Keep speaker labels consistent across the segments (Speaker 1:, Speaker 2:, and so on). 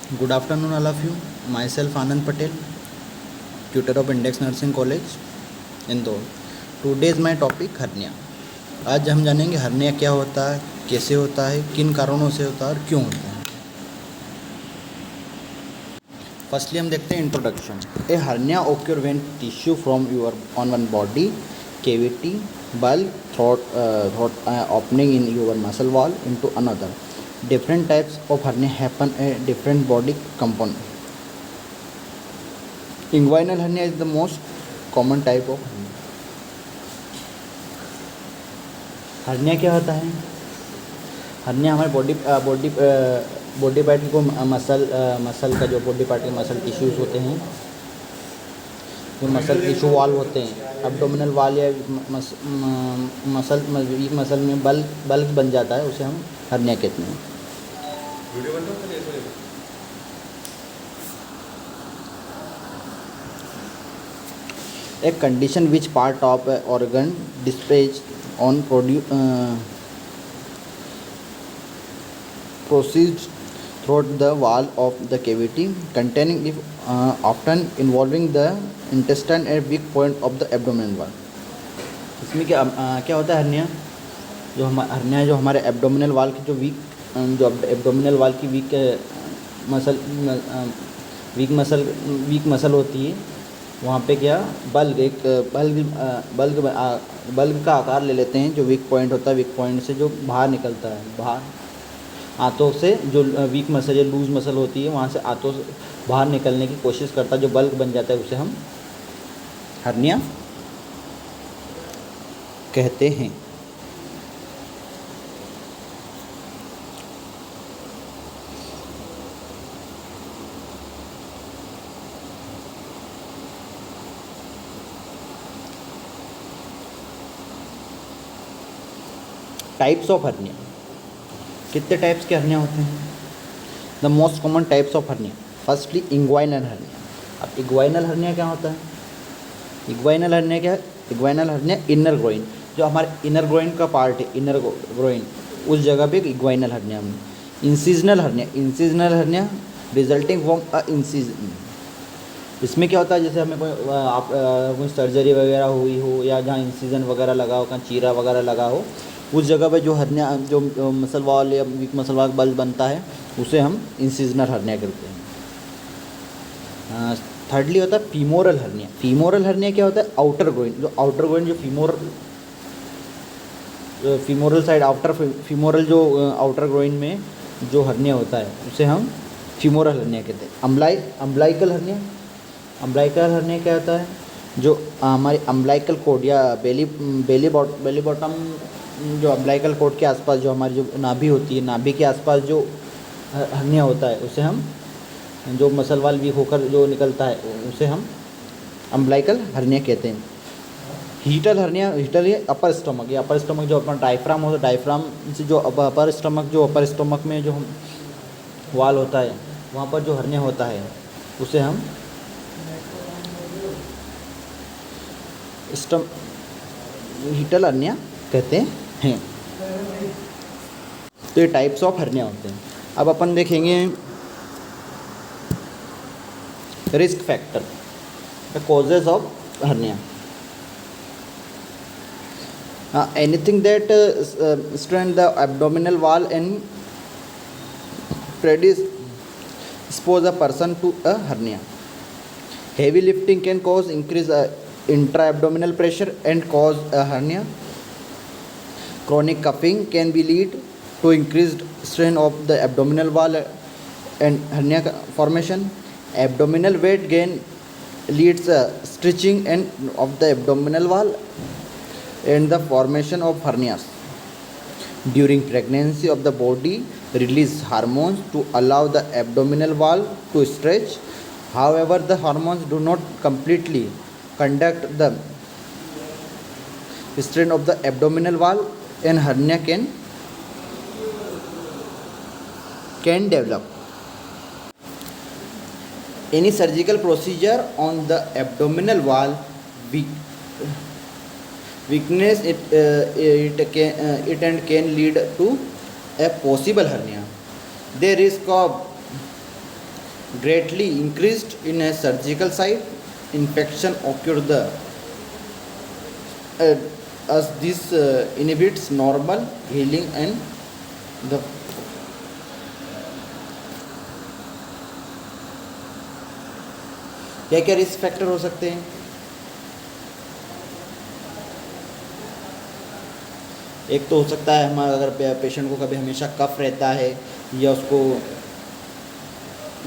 Speaker 1: Good afternoon, all of you. Myself Anand Patel, tutor of Index Nursing College, Indore. Today is my topic hernia. आज हम जानेंगे hernia क्या होता है, कैसे होता है, किन कारणों से होता है और क्यों होता है. फर्स्टली हम देखते हैं introduction. A hernia occur when tissue from your on one body cavity bulge throat opening in your muscle wall into another. Different types of hernia happen at different body component. Inguinal hernia is the most common type of hernia. Hernia क्या होता है? Hernia हमारे body part को muscle का जो body part के muscle tissues होते हैं, जो मसल टिश्यू वाल होते हैं, एब्डोमिनल वाल या मसल में बल्क बन जाता है, उसे हम हर्निया कहते हैं. A condition which part of an organ dispatched on proceeds through the wall of the cavity containing it, often involving the intestine and weak point of the abdominal wall. इसमें क्या होता है हर्निया? हर्निया जो हमारे abdominal वाल की जो abdominal वाल की वीक मसल होती है, वहाँ पे क्या बल्ग का आकार ले लेते हैं. जो वीक पॉइंट होता है, वीक पॉइंट से जो बाहर निकलता है, बाहर आंतों से जो वीक मसल या लूज मसल होती है, वहाँ से आंतों से बाहर निकलने की कोशिश करता है, जो बल्ग बन जाता है, उसे हम हर्निया कहते हैं. Types of hernia. कितने टाइप्स के हर्निया होते हैं? The most common types of hernia. Firstly inguinal hernia. अब इंग्वाइनल हर्निया क्या होता है? इंग्वाइनल हर्निया क्या है? इंग्वाइनल हर्निया इनर ग्रोइन, जो हमारे इनर ग्रोइन का पार्ट है, इनर ग्रोइन, उस जगह पे इंग्वाइनल हर्निया में. Incisional hernia resulting from a incision. इसमें क्या होता है, जैसे हमें कोई सर्जरी वगैरह हुई हो, या जहाँ इंसिजन वगैरह लगा हो, कहाँ चीरा वगैरह लगा हो, उस जगह पे जो हर्निया, जो मसल वॉल या वीक मसल वॉल बल्ज बनता है, उसे हम इंसिजनल हर्निया करते हैं. थर्डली होता है फीमोरल हर्निया. फीमोरल हर्निया क्या होता है? आउटर ग्रोइन, जो फीमोरल साइड, फीमोरल जो आउटर ग्रोइन में जो हर्निया होता है, उसे हम फीमोरल हर्निया कहते हैं. अम्बलाइकल हर्निया क्या होता है? जो हमारी अम्बलाइकल कोड या बेली बॉटम, जो अम्बलाइकल कोड के आसपास जो हमारी जो नाभि होती है, नाभि के आसपास जो हर्निया होता है, उसे हम, जो मसल वाल वीक होकर जो निकलता है, उसे हम अम्बलाइकल हर्निया कहते हैं. हीटल ये अपर स्टमक, जो अपना डायफ्राम होता है, डायफ्राम से जो अपर स्टमक में जो वाल होता है, वहाँ पर जो हर्निया होता है, उसे हम हीटल हर्निया कहते हैं. तो ये टाइप्स ऑफ हर्निया होते हैं. अब अपन देखेंगे risk factor, the causes of hernia. Anything that strain the abdominal wall and predispose a person to a hernia. Heavy lifting can cause increase intra-abdominal pressure and cause a hernia. Chronic coughing can be lead to increased strain of the abdominal wall and hernia formation. Abdominal weight gain leads stretching and of the abdominal wall and the formation of hernias. During pregnancy of the body release hormones to allow the abdominal wall to stretch. However, the hormones do not completely conduct the strain of the abdominal wall and hernia can develop. Any surgical procedure on the abdominal wall weakness it can lead to a possible hernia. The risk of greatly increased in a surgical site. Infection occur the uh, as this inhibits normal healing and the क्या क्या risk factor हो सकते हैं? एक तो हो सकता है हमारा अगर पेशेंट को कभी हमेशा कफ रहता है या उसको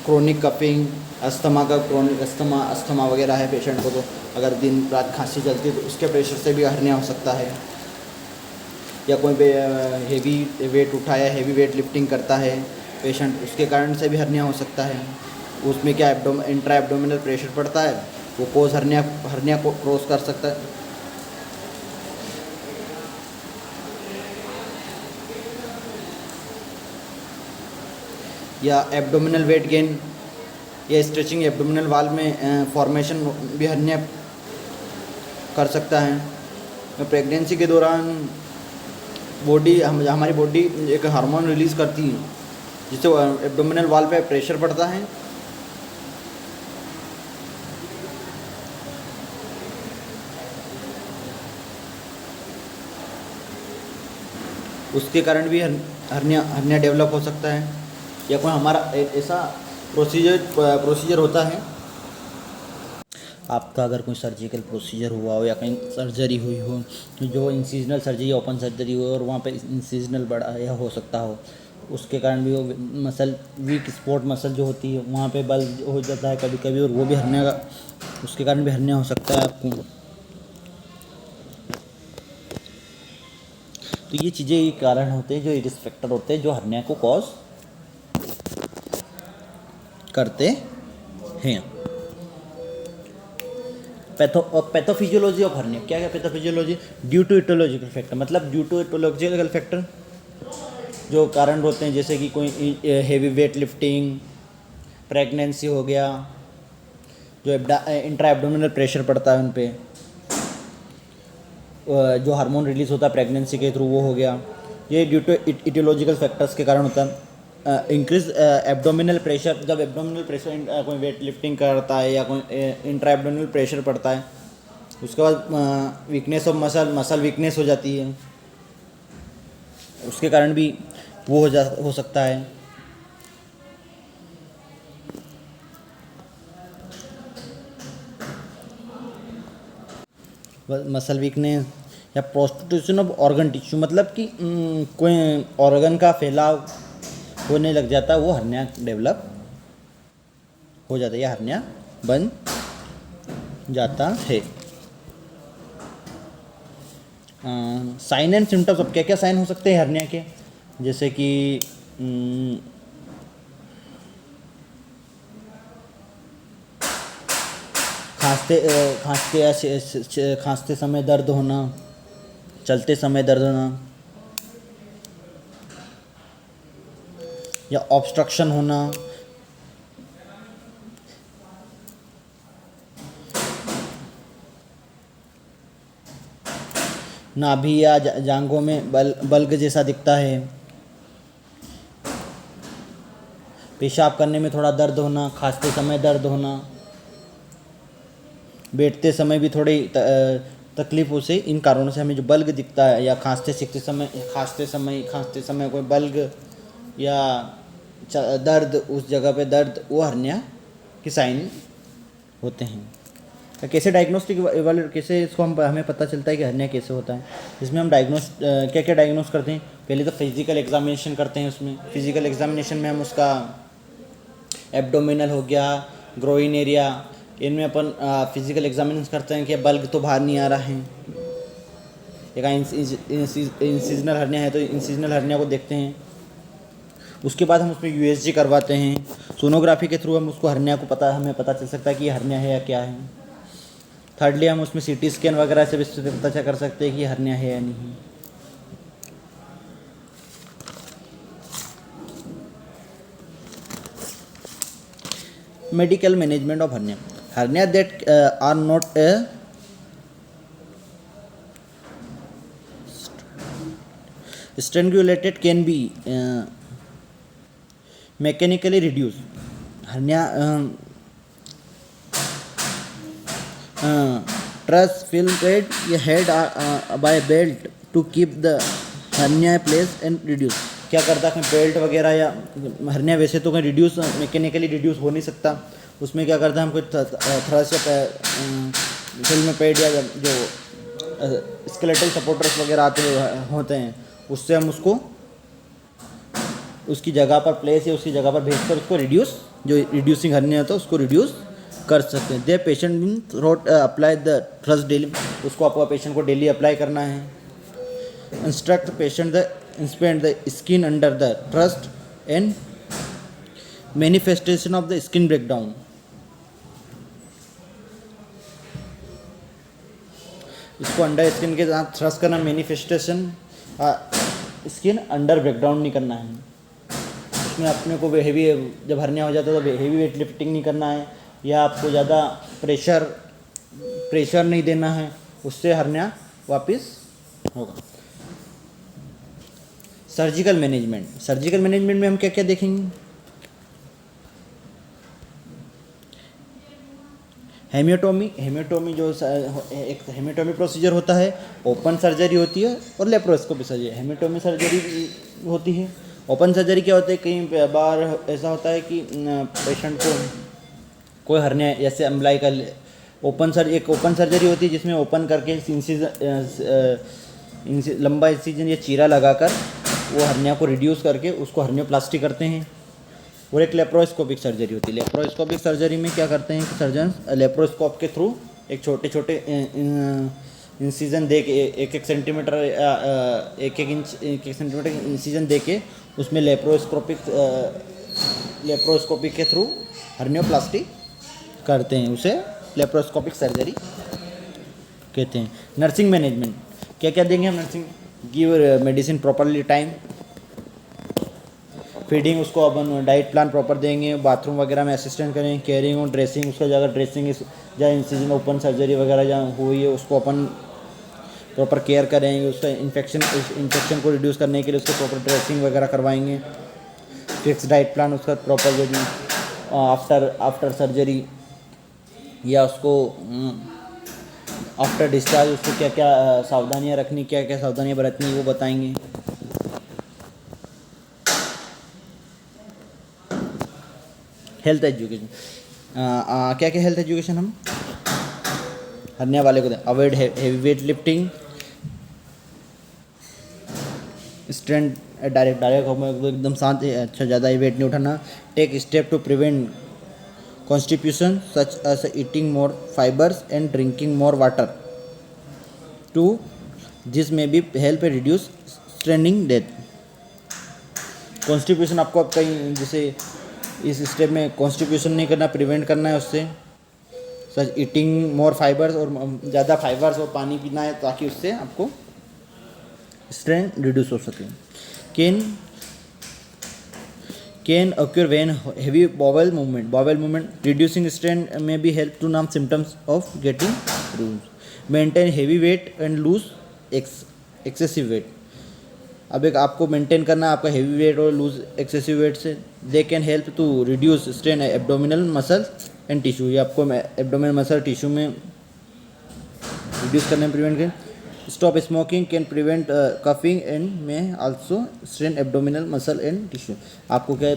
Speaker 1: क्रोनिक कपिंग अस्थमा का क्रोनिक अस्थमा वगैरह है पेशेंट को, तो अगर दिन रात खांसी चलती है तो उसके प्रेशर से भी हर्निया हो सकता है। या कोई हेवी वेट उठाया, हेवी वेट लिफ्टिंग करता है पेशेंट, उसके कारण से भी हर्निया हो सकता है। उसमें क्या इंट्रा एब्डोमिनल प्रेशर पड़ता है, वो कोज हर्निया को क्रॉस कर सकता है। या एब्डोमिनल वेट गेन या स्ट्रेचिंग एब्डोमिनल वाल में फॉर्मेशन भी हर्निया कर सकता है। प्रेगनेंसी के दौरान हमारी बॉडी एक हार्मोन रिलीज़ करती है जिससे एब्डोमिनल वाल पे प्रेशर पड़ता है, उसके कारण भी हर्निया डेवलप हो सकता है। या कोई हमारा ऐसा प्रोसीजर होता है, आपका अगर कोई सर्जिकल प्रोसीजर हुआ हो या कहीं सर्जरी हुई हो, जो इंसिजनल सर्जरी, ओपन सर्जरी हो और वहाँ पे इंसिजनल बड़ा या हो सकता हो, उसके कारण भी वो मसल वीक स्पॉट मसल जो होती है वहाँ पे बल हो जाता है कभी कभी, और वो भी हर्निया का, उसके कारण भी हर्निया हो सकता है आपको। तो ये चीज़ें ये कारण होते हैं, जो रिस्क फैक्टर होते हैं जो हर्निया को कॉज करते हैं। पैथोफिजियोलॉजी ऑफ हर्निया, क्या pathophysiology? Due to aetiological factor, मतलब ड्यू टू इटोलॉजिकल फैक्टर जो कारण होते हैं, जैसे कि कोई हेवी वेट लिफ्टिंग, प्रेगनेंसी हो गया, जो इंट्रा एब्डोमिनल प्रेशर पड़ता है उन पे, जो हार्मोन रिलीज होता है प्रेगनेंसी के थ्रू वो हो गया, ये ड्यू टू इटियोलॉजिकल फैक्टर्स के कारण होता है। इंक्रीज एब्डोमिनल प्रेशर, जब एब्डोमिनल प्रेशर कोई वेट लिफ्टिंग करता है या कोई इंट्रा एब्डोमिनल प्रेशर पड़ता है, उसके बाद वीकनेस ऑफ मसल वीकनेस हो जाती है, उसके कारण भी वो हो सकता है। मसल वीकनेस या प्रोस्टिट्यूशन ऑफ ऑर्गन टिश्यू, मतलब कि कोई ऑर्गन का फैलाव होने लग जाता है, वो हर्निया डेवलप हो जाता है या हर्निया बन जाता है। साइन एंड सिम्टम्स, अब क्या क्या साइन हो सकते हैं हर्निया के? जैसे कि खांसते समय दर्द होना, चलते समय दर्द होना, या ऑब्स्ट्रक्शन होना, नाभि या जांघों में बल्ग जैसा दिखता है, पेशाब करने में थोड़ा दर्द होना, खांसते समय दर्द होना, बैठते समय भी थोड़ी तकलीफ़ों से, इन कारणों से हमें जो बल्ग दिखता है, या खांसते समय कोई बल्ग या दर्द, उस जगह पे दर्द, वो हर्निया के साइन होते हैं। कैसे कैसे इसको हमें पता चलता है कि हर्निया कैसे होता है? इसमें हम क्या क्या डायग्नोस करते हैं? पहले तो फिजिकल एग्जामिनेशन करते हैं। उसमें फिजिकल एग्जामिनेशन में हम उसका एब्डोमिनल हो गया, ग्रोइन एरिया, इनमें अपन फिजिकल एग्जामिनेशन करते हैं कि बल्ग तो बाहर नहीं आ रहा है। एक इंसिजनल हर्निया है तो इंसिजनल हर्निया को देखते हैं। उसके बाद हम उसमें यूएसजी करवाते हैं, सोनोग्राफी के थ्रू हम उसको हर्निया को हमें पता चल सकता है कि ये हर्निया है या क्या है। थर्डली हम उसमें सीटी स्कैन वगैरह से भी पता कर सकते हैं कि हर्निया है या नहीं। Medical management of hernia that are not strangulated can be mechanically reduced. Hernia truss film pad या held by belt to keep the hernia place and reduce. क्या करता है बेल्ट वगैरह या हर्निया वैसे तो कहीं रिड्यूस मैकेनिकली रिड्यूस हो नहीं सकता, उसमें क्या करता है हम कोई थ्रस या फिल्म पेड या जो स्केलेटल सपोर्टर्स वगैरह होते हैं उससे हम उसको उसकी जगह पर प्लेस या उसकी जगह पर भेजकर उसको रिड्यूस, जो रिड्यूसिंग हर्निया होता है उसको रिड्यूस कर सकते हैं। The patient throat apply the thrust daily, उसको आपको पेशेंट को डेली अप्लाई करना है। Instruct patient the inspect the skin under the thrust and manifestation of the skin breakdown. इसको अंडर स्किन के साथ थ्रस्ट करना, मैनिफेस्टेशन स्किन अंडर ब्रेकडाउन नहीं करना है। उसमें अपने को हेवी, जब हर्निया हो जाता है तो हेवी वेट लिफ्टिंग नहीं करना है या आपको ज़्यादा प्रेशर नहीं देना है, उससे हर्निया वापस होगा। सर्जिकल मैनेजमेंट में हम क्या क्या देखेंगे? हेमियोटोमी जो एक हेमियोटोमी प्रोसीजर होता है, ओपन सर्जरी होती है और लेप्रोस्कोपी सर्जरी। हेमियोटोमी सर्जरी होती है। ओपन सर्जरी क्या होता है, कई बार ऐसा होता है कि पेशेंट को कोई हर्निया जैसे अम्बलाइकल ओपन सर्जरी होती है जिसमें ओपन करके लंबा इंसिजन या चीरा लगाकर वो हर्निया को रिड्यूस करके उसको हर्नियोप्लास्टी करते हैं। और एक लेप्रोस्कोपिक सर्जरी होती है। लेप्रोस्कोपिक सर्जरी में क्या करते हैं कि सर्जन लेप्रोस्कोप के थ्रू एक छोटे छोटे इंसिजन दे के 1-1 सेंटीमीटर 1-1 इंच 1-1 सेंटीमीटर इंसिजन दे के उसमें लेप्रोस्कोपी के थ्रू हर्नियोप्लास्टी करते हैं, उसे लेप्रोस्कोपिक सर्जरी कहते हैं। नर्सिंग मैनेजमेंट क्या क्या देंगे हम? Nursing give medicine properly time, feeding उसको अपन डाइट प्लान प्रॉपर देंगे, बाथरूम वगैरह में असिस्टेंट करेंगे, केयरिंग और ड्रेसिंग, उसका जगह ड्रेसिंग जहाँ इंसिजन ओपन सर्जरी वगैरह जहाँ हुई है उसको अपन प्रॉपर केयर करेंगे, उसका इन्फेक्शन को रिड्यूस करने के लिए उसको प्रॉपर ड्रेसिंग वगैरह करवाएंगे। फिक्स डाइट प्लान उसका प्रॉपर जो भी आफ्टर सर्जरी या उसको आफ्टर डिस्चार्ज उसको क्या क्या सावधानियाँ रखनी, क्या क्या सावधानियाँ बरतनी वो बताएंगे। हेल्थ एजुकेशन क्या क्या हेल्थ एजुकेशन हम हर्निया वाले को दें? Avoid heavy weight lifting, strength direct एकदम शांत, अच्छा ज़्यादा वेट नहीं उठाना। Take step to prevent constipation such as eating more fibres and drinking more water to this may be help reduce straining death. Constipation आपको कहीं जैसे इस स्टेप में कॉन्स्टिप्यूशन नहीं करना, प्रिवेंट करना है उससे। सच ईटिंग मोर फाइबर्स, और ज़्यादा फाइबर्स और पानी पीना है ताकि उससे आपको स्ट्रेन रिड्यूस हो सके। Can occur when heavy bowel movement reducing strain may be help to numb symptoms of getting bruised. Maintain heavy weight and lose excessive weight. अब एक आपको मेंटेन करना है आपका हेवी वेट और लूज एक्सेसिव वेट से। They can help to reduce strain abdominal muscle and tissue, ये आपको एब्डोमिनल मसल टिश्यू में रिड्यूस करने में प्रिवेंट करें। Stop smoking can prevent coughing and may also strain abdominal muscle and tissue. आपको क्या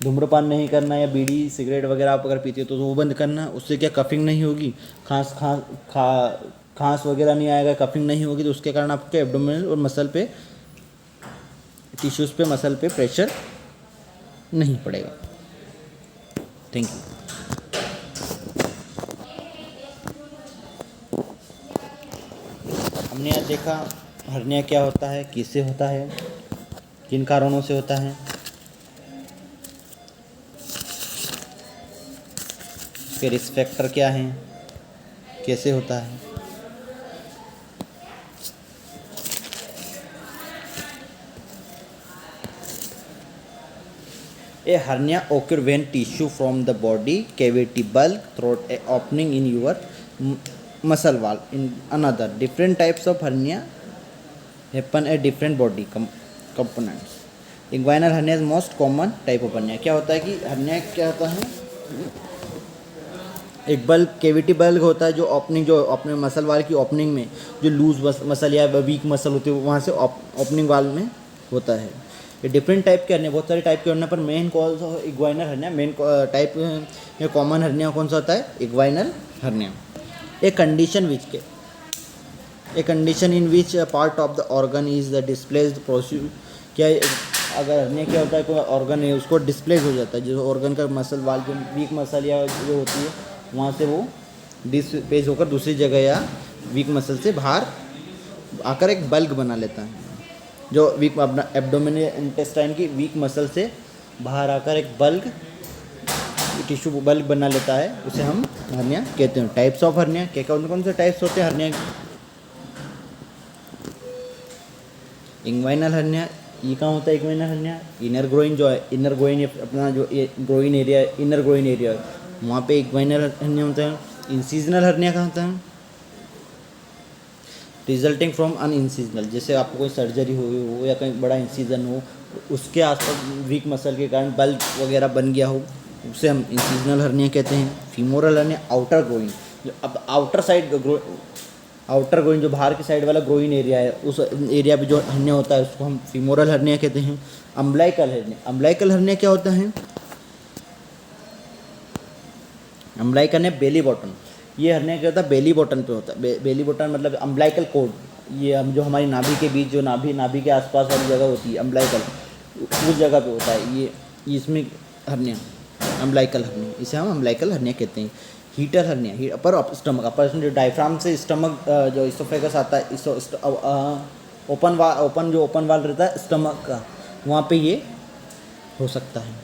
Speaker 1: धूम्रपान नहीं करना या बीड़ी सिगरेट वगैरह आप अगर पीते हो तो वो बंद करना, उससे क्या कफिंग नहीं होगी, खांस वगैरह नहीं आएगा, कफिंग नहीं होगी, तो उसके कारण आपके एब्डोमिनल और मसल पे टिश्यूज़ पे मसल पे प्रेशर नहीं पड़ेगा। Thank you. हमने आज देखा हर्निया क्या होता है, किससे होता है, किन कारणों से होता है, उसके रिस्क फैक्टर क्या हैं, कैसे होता है। A hernia occurs when tissue from the body cavity bulk through a opening in your muscle wall. In another, different types of hernia happen at different body components. Inguinal hernia is most common type of hernia. क्या होता है कि hernia क्या होता है एक bulb cavity bulb होता है जो ओपनिंग, जो अपने मसल वाल की ओपनिंग में जो लूज मसल या वीक मसल होती है वहाँ से ओपनिंग वाल में होता है। ये डिफरेंट टाइप के हर्निया, बहुत सारे टाइप के हर्निया, पर मेन कौन सा इग्वाइनल हर्निया मेन टाइप या कॉमन हर्निया कौन सा होता है? Inguinal hernia. A condition in which part of the organ is the displaced proceed. क्या अगर हर्निया क्या होता है, कोई ऑर्गन है उसको डिस्प्लेस हो जाता है, जो ऑर्गन का मसल वाल जो वीक मसल या जो होती है वहाँ से वो डिस्प्लेस होकर दूसरी जगह या वीक मसल से बाहर आकर एक बल्क बना लेता है। जो वीक अपना एब्डोमिनल इंटेस्टाइन की वीक मसल से बाहर आकर एक बल्क टिश्यू बल्क बना लेता है, उसे हम हर्निया कहते हैं। टाइप्स ऑफ हर्निया क्या क्या, कौन से टाइप्स होते हैं हर्निया? इंग्वाइनल हर्निया, ये कहाँ होता है इग्वाइनल हर्निया? इनर ग्रोइन जो है, इनर ग्रोइन अपना जो groin area, inner groin area वहाँ पे इग्वाइनल हर्निया होता है। इंसीजनल हर्निया कहाँ होता है? रिजल्टिंग फ्रॉम अन इंसीजनल, जैसे आपको कोई सर्जरी हुई हो या कहीं बड़ा इंसीजन हो, उसके आसपास वीक मसल के कारण बल्ब वगैरह बन गया हो, उसे हम इंसीजनल हर्निया कहते हैं। फीमोरल हर्निया, आउटर ग्रोइन, अब आउटर ग्रोइन जो बाहर की साइड वाला ग्रोइन एरिया है, उस एरिया पे जो हर्निया होता है उसको हम फीमोरल हर्निया कहते हैं। अम्बलाइकल हर्निया, अम्बलाइकल हर्निया क्या होता है? अम्बलाइकल है बेली बॉटम, ये हर्निया क्या होता है? बेली बॉटम पे होता है। बेली बॉटम मतलब अम्बलाइकल कोड, ये हम जो हमारी नाभि के बीच जो नाभि के आसपास वाली जगह होती है अम्बलाइकल, उस जगह पे होता है ये इसमें हर्निया, अम्बलाइकल हर्निया, इसे हम अम्बलाइकल हर्निया कहते हैं। हीटर हर्निया, अपर स्टमक, अपर जो डायफ्राम से स्टमक जो इसोफेगस आता है, ओपन वाल रहता है स्टमक का, वहाँ पे ये हो सकता है,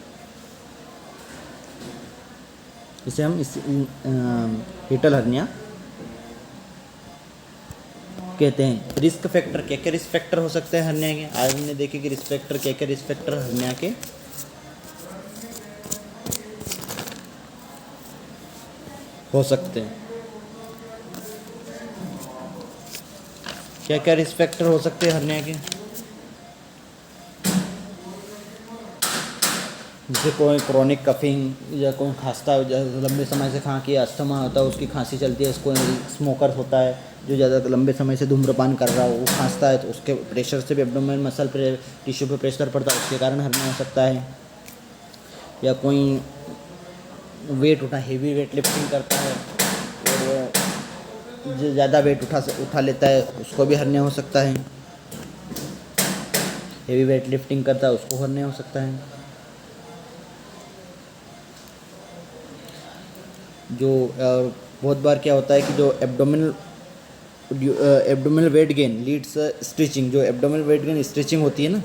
Speaker 1: इसे हम हीटर हर्निया कहते हैं। रिस्क फैक्टर, क्या क्या रिस्क फैक्टर हो सकते हैं हर्निया के? आज हमने देखे कि रिस्क फैक्टर क्या क्या रिस्क फैक्टर हर्निया के हो सकते हैं। क्या क्या रिस्क फैक्टर हो सकते हैं हर्निया के? जैसे कोई क्रॉनिक कफिंग या कोई खांसता है, लंबे समय से खा के अस्थमा होता है, उसकी खांसी चलती है, उसको स्मोकर होता है जो ज़्यादा लंबे समय से धूम्रपान कर रहा हो, वो खांसता है तो उसके प्रेशर से भी एब्डोमेन मसल पे टिश्यू पे प्रेशर पड़ता है, उसके कारण हर्निया हो सकता है। या कोई वेट हेवी वेट लिफ्टिंग करता है और जो ज़्यादा वेट उठा लेता है, उसको भी हर्निया हो सकता है। हेवी वेट लिफ्टिंग करता है उसको हर्निया हो सकता है। जो बहुत बार क्या होता है कि जो abdominal weight gain leads stretching, जो एब्डोमिनल वेट गेन स्ट्रेचिंग होती है ना,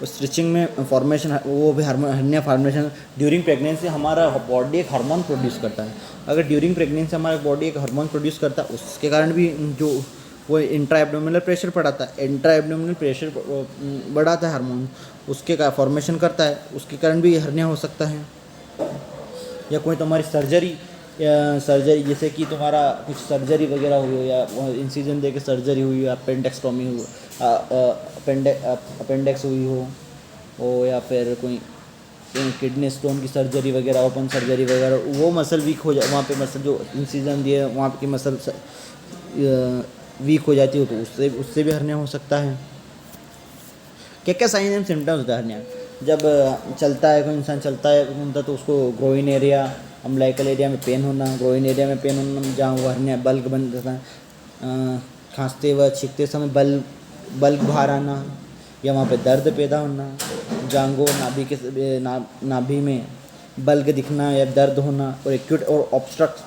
Speaker 1: उस स्ट्रेचिंग में फॉर्मेशन, वो भी हर्निया फॉर्मेशन ड्यूरिंग प्रेगनेंसी। हमारा बॉडी एक हार्मोन प्रोड्यूस करता है, अगर ड्यूरिंग प्रेगनेंसी हमारा बॉडी एक हार्मोन प्रोड्यूस करता है, उसके कारण भी जो वो इंट्रा एब्डोमिनल प्रेशर बढ़ाता है, इंट्रा एब्डोमिनल प्रेशर बढ़ाता है हार्मोन, उसके का फॉर्मेशन करता है, उसके कारण भी हर्निया हो सकता है। या कोई तुम्हारी सर्जरी जैसे कि तुम्हारा कुछ सर्जरी वगैरह हुई हो, या इंसिजन दे के सर्जरी हुई हो, अपेंडेक्सटॉमी हुई, अपेंडेक्स हुई हो या फिर कोई किडनी स्टोन की सर्जरी वगैरह, ओपन सर्जरी वगैरह, वो मसल वीक हो जाए, वहाँ पे मसल जो इंसिजन दिए वहाँ की मसल वीक हो जाती हो, तो उससे भी हर्निया हो सकता है। क्या क्या साइन एंड सिम्टम्स होता है हर्निया? जब चलता है, कोई इंसान चलता है घूमता, तो उसको ग्रोइन एरिया, अम्बलाइकल एरिया में पेन होना, ग्रोइन एरिया में पेन होना जहाँ वो हर्निया बल्क बन जाता है, खांसते व छींकते समय बल्क बाहर आना, या वहाँ पे दर्द पैदा होना, जांघों नाभि में बल्क दिखना या दर्द होना, और एक्यूट और ऑब्स्ट्रक्शन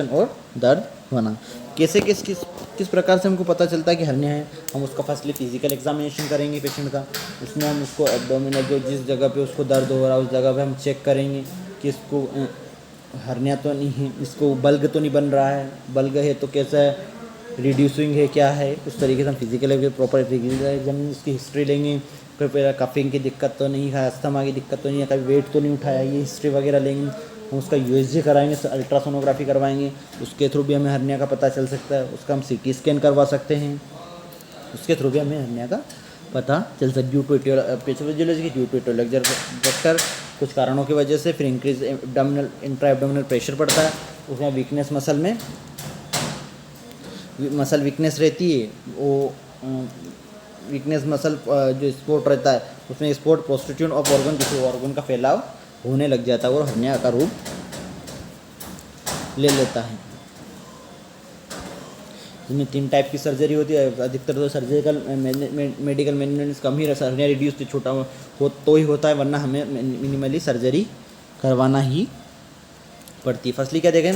Speaker 1: और दर्द होना। कैसे किस प्रकार से हमको पता चलता है कि हर्निया है? हम उसका फर्स्टली फिजिकल एग्जामिनेशन करेंगे पेशेंट का, उसमें हम उसको एब्डोमिनल जो जिस जगह पे उसको दर्द हो रहा है उस जगह पे हम चेक करेंगे कि इसको हर्निया तो नहीं है, इसको बल्ग तो नहीं बन रहा है, बल्ग है तो कैसा है, रिड्यूसिंग है क्या है, उस तरीके से हम फिजिकल प्रॉपर फिजिकल एग्जामिनेशन उसकी हिस्ट्री लेंगे, फिर कफिंग की दिक्कत तो नहीं है, अस्थमा की दिक्कत तो नहीं है, कभी वेट तो नहीं उठाया, ये हिस्ट्री वगैरह लेंगे, हम उसका यूएसजी कराएंगे, अल्ट्रासोनोग्राफी करवाएंगे, उसके थ्रू भी हमें हर्निया का पता चल सकता है, उसका हम सीटी स्कैन करवा सकते हैं, उसके थ्रू भी हमें हर्निया का पता चल सकता due to pathophysiology due to aetiological factor, कुछ कारणों की वजह से। फिर increase abdominal intra abdominal pressure पड़ता है, उसमें वीकनेस मसल में मसल वीकनेस रहती है, वो वीकनेस मसल जो स्पोर्ट रहता है उसमें स्पोर्ट प्रोस्टिट्यूट ऑफ ऑर्गन, किसी ऑर्गन का फैलाव होने लग जाता है और हर्निया का रूप ले लेता है। इसमें 3 टाइप की सर्जरी होती है। अधिकतर तो सर्जिकल मेडिकल मेंटेनेंस कम ही हर्निया रिड्यूस तो छोटा हो तो ही होता है, वरना हमें मिनिमली सर्जरी करवाना ही पड़ती है। फर्स्टली क्या देखें,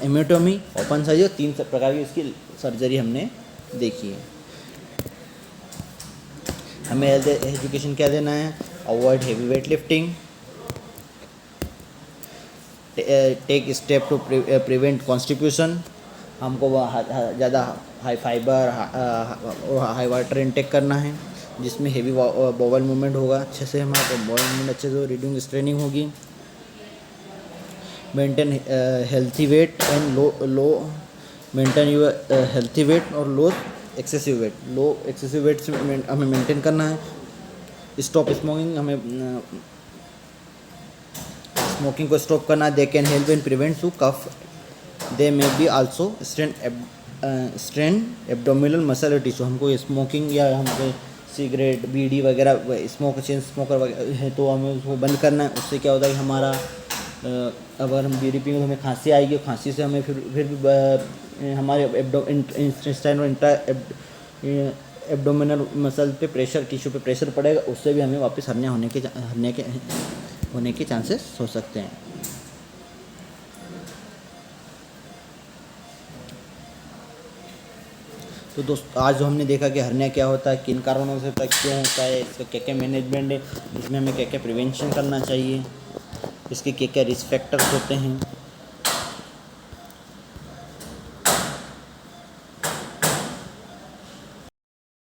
Speaker 1: एमियोटोमी, ओपन सर्जरी, 3 प्रकार की इसकी सर्जरी हमने देखी है। हमें हेल्थ एजुकेशन क्या देना है, avoid heavy weight lifting, take step to prevent constitution, हमको ज़्यादा हाई फाइबर और हाई वाटर इनटेक करना है जिसमें हेवी बॉवल मूवमेंट होगा, अच्छे से हमारा बॉवल मूवमेंट अच्छे से रीडिंग स्ट्रेनिंग होगी। Maintain healthy weight and low maintain your healthy weight और लो एक्सेसिव वेट से हमें मेंटेन करना है। स्टॉप स्मोकिंग, हमें स्मोकिंग को स्टॉप करना है। They can help in prevent to cough, they may be also strain abdominal muscle tissue. हमको स्मोकिंग या हमको सिगरेट बीड़ी वगैरह चेन स्मोकर वगैरह है तो हमें उसको बंद करना है। उससे क्या होता है कि हमारा अगर हम बीड़ी पिएंगे तो हमें खांसी आएगी, खांसी से हमें फिर भी हमारे इंटेस्टाइन और एब्डोमिनल मसल पे प्रेशर, टिश्यू पे प्रेशर पड़ेगा, उससे भी हमें वापस हर्निया होने के चांसेस हो सकते हैं। तो दोस्त आज जो हमने देखा कि हर्निया क्या होता है, किन कारणों से होता है, क्यों होता है, इसका क्या क्या मैनेजमेंट है, इसमें हमें क्या क्या प्रिवेंशन करना चाहिए, इसके क्या क्या रिस्क फैक्टर्स होते हैं।